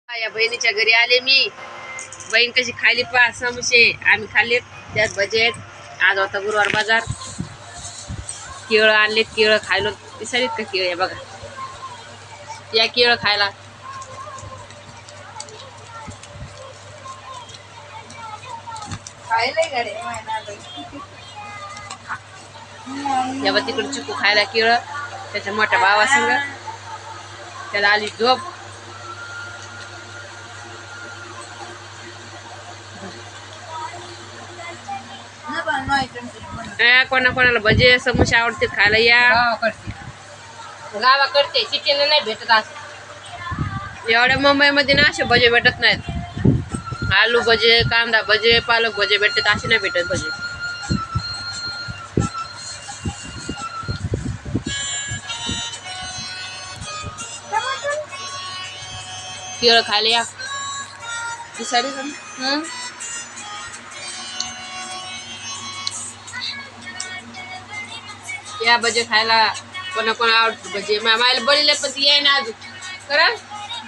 या बहिणीच्या घरी आले मी. बहीण कशी खाली पा समोसे आम्ही खाल्लेत, त्यात भजे आहेत. आज होता गुरुवार बाजार. केळं आणलेत, केळं खायलो. दिसालीत का केळं? बघा, या केळं खायला. या बा तिकडे चिकू खायला केळं. त्याच्या मोठ्या भावासंग त्याला आली झोप. कोणाला भजे समोसे आवडते खायला या. गावाकडते सिटीला नाही भेटत असं. एवढ्या मुंबईमध्ये ना असे भजे भेटत नाहीत. आलू भजे, कांदा भजे, पालक भजे भेटतात, असे नाही भेटत भजे. केळं खायला या. या भजे खायला. कोणा आवडत भजे. मायला बळीले पण ती याय ना अजून. करा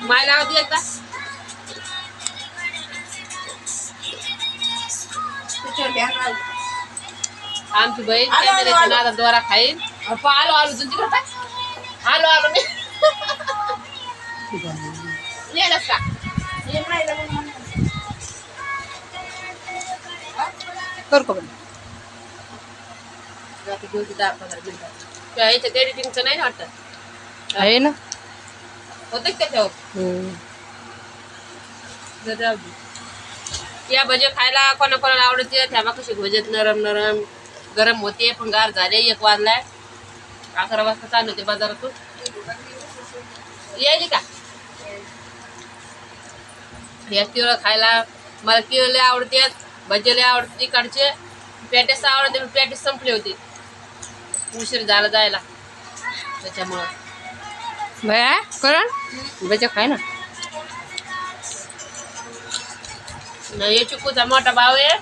मायला आवडत येता. आमची बहीण कॅमेऱ्याच्या नादात दोरा खाईल. आलो आलो तुझी आलो आलो मी येणार का? कर का याच्या एडिटिंगचं नाही वाटत आहे ना, होत त्याच्यावर. या भजे खायला कोणाला आवडते. त्यामा कशी भजेत नरम नरम गरम होते, पण गार झाले. 1 वाजलाय. 11 वाजता चालू होते बाजारातून. यायली का या केळं खायला? मला केळं आवडते, भजे लय आवडते. तिकडचे पॅटेस आवडते, पॅटेस संपले होते. उशीर झाला जायला त्याच्यामुळं. भया करण भजे खाय ना. हे चिकूचा मोठा भाव आहे.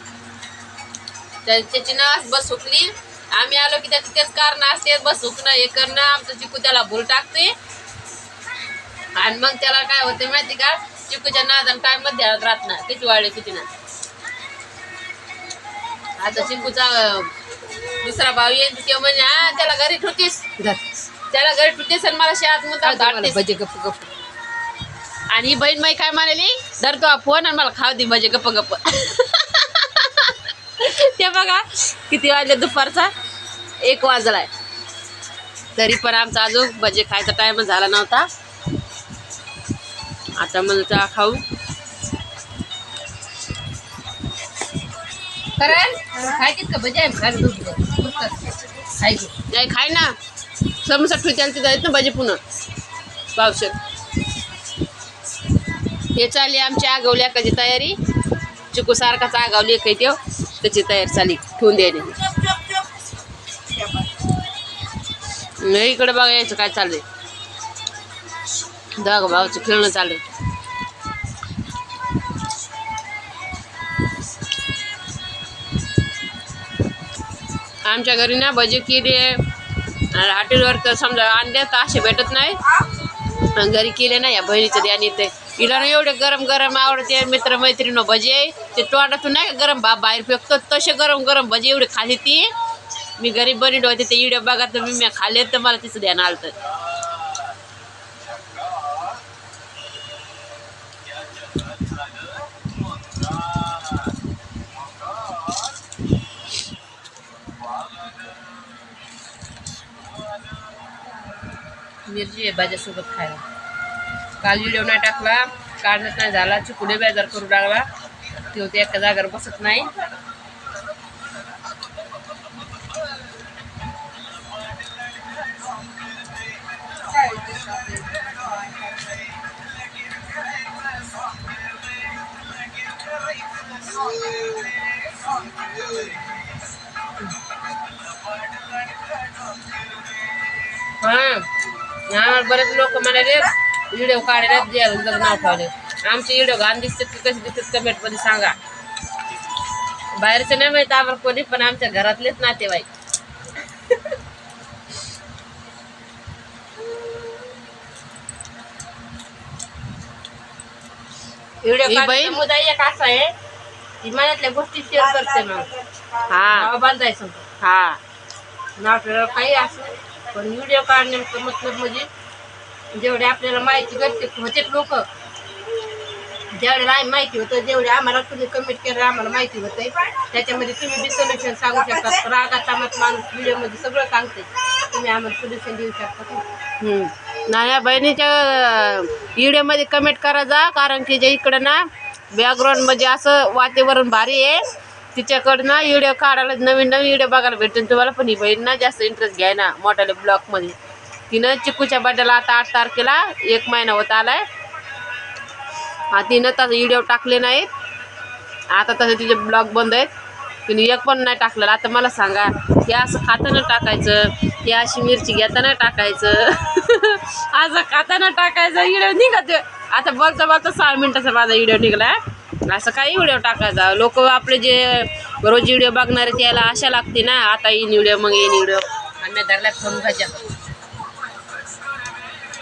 त्याची ना बस सुकली. आम्ही आलो की त्याचं तेच कारण असते, बस सुकणं हे करणं. आमचं चिकू त्याला भूल टाकते आणि मग त्याला काय होते माहिती का? चिकूच्या नादान काय मध्ये राहत ना. किती वाढले किती ना. आता चिकूचा दुसरा भाव येईल ते म्हणजे त्याला घरी ठुतीस, त्याला घरी ठुतीस आणि मला शेतात मुद्दा भजे गप्प गप्प. आणि ही बहीण माई काय म्हणाली, धरतो फोन आणि मला खाऊ दे भजे गप्प गप्प. ते बघा किती वाजले, दुपारचा 1 वाजलाय. तरी पण आमचा अजून भजे खायचा टाइम झाला नव्हता. आता मला चहा खाऊ. खायचीत का भजे? खाय ना. समोसा ठेवते जायत ना भजे पुन्हा पावसात. हे चालली आमची आगवली एकाची तयारी. चिकू सारखाच आगावली काही तेव त्याची तयारी चालली ठेवून द्यायची. इकडे बघा यायचं काय चाललंय. दोघ भावाचं खेळणं चाललंय. आमच्या घरी ना भजे केले. हॉटेलवर तर समजा अंडे तर असे भेटत नाही. घरी केले ना या बहिणीचं ध्यान येते. हिला ना एवढे गरम गरम आवडते. मित्र मैत्रिणी भजे ते तोंडातून नाही गरम भाप बाहेर फेकतो तसे गरम गरम भजे एवढे खाली ती. मी घरी बनवले होते ते व्हिडिओ बघा तर मी खाल्ले तर मला तिचं ध्यान आलं. मिरची आहे भाज्यासोबत खायला. काल व्हिडिओ नाही टाकला, काढण्यात नाही झाला. चिकुले बाजार करू लागला. ते होते एका जागेवर बसत नाही. हा बरेच लोक म्हणाले व्हिडिओ काढायला नाव ठेवले. आमचे व्हिडिओ घाण दिसतात की कसे दिसतात कमेंट मध्ये सांगा. बाहेरचे नाही माहित आम्हाला कोणी, पण आमच्या घरातलेच नातेवाईक. ही व्हिडिओ बहीण मुद्दा एक असा आहे की मनातल्या गोष्टी शेअर करते मग हा बांधायचं हा आपल्याला काही असं पण व्हिडिओ काढण्याचं मतलब म्हणजे जेवढे आपल्याला माहिती करते होते लोक जेवढ्याला माहिती होतं जेवढे आम्हाला तुम्ही कमेंट केलं आम्हाला माहिती होते त्याच्यामध्ये तुम्ही बी सोल्युशन सांगू शकता रागात तामात माणूस व्हिडिओमध्ये सगळं सांगते तुम्ही आम्हाला सोल्युशन देऊ शकता नाही या बहिणीच्या व्हिडिओमध्ये कमेंट करा जा कारण की जे इकडं ना बॅकग्राऊंड म्हणजे असं वातावरण भारी आहे तिच्याकडं ना व्हिडिओ काढायला नवीन नवीन व्हिडिओ बघायला भेटून तुम्हाला पण ही बहीण ना जास्त इंटरेस्ट घ्याय ना मोठ्याल्या ब्लॉगमध्ये तिनं चिकूच्या बड्डेला आता 8 तारखेला 1 महिना होत आलाय तिनं तसं व्हिडिओ टाकले नाहीत आता तसे तिचे ब्लॉग बंद आहेत तिने एक पण नाही टाकलेला आता मला सांगा हे असं खाताना टाकायचं हे अशी मिरची घेताना टाकायचं असं खाताना टाकायचं व्हिडिओ निघत आता बोलता बोलता 6 मिनिटाचा माझा व्हिडिओ निघाला असं काही व्हिडिओ टाकायचा लोक आपले जे रोज व्हिडिओ बघणारे त्याला आशा लागते ना आता येईन व्हिडिओ मग येईन व्हिडिओ आम्ही धरल्या फोन घ्यायच्या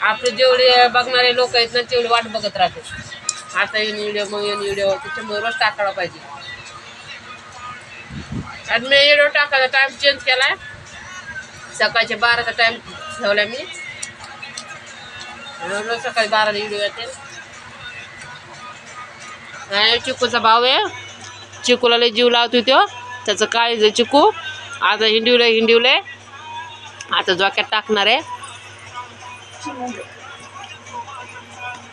आपले जेवढे बघणारे लोक आहेत ना तेवढी वाट बघत राहते आता येईन व्हिडिओ मग येईन व्हिडिओ त्याच्यामुळे रोज टाकायला पाहिजे आणि मी व्हिडिओ टाकायचा टाइम चेंज केलाय सकाळच्या 12चा टाइम ठेवला मी रोज सकाळी 12ला व्हिडिओ येते आणि चिकूचा भाव आहे चिकूला लय जीव लावतो तो त्याचं काळीज आहे चिकू आता हिंडिवलंय आता झोक्यात टाकणार आहे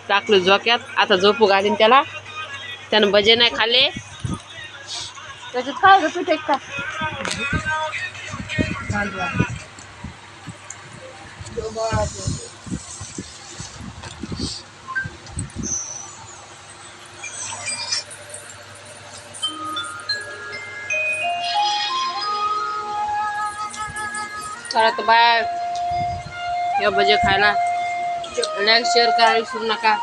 टाकलं झोक्यात आता झोपू घालीन त्याला त्यानं भजे नाही खाल्ले त्याच्यात काय ग पीठ का चला तर बाय या भजे खायला लाईक शेअर करायला विसरू नका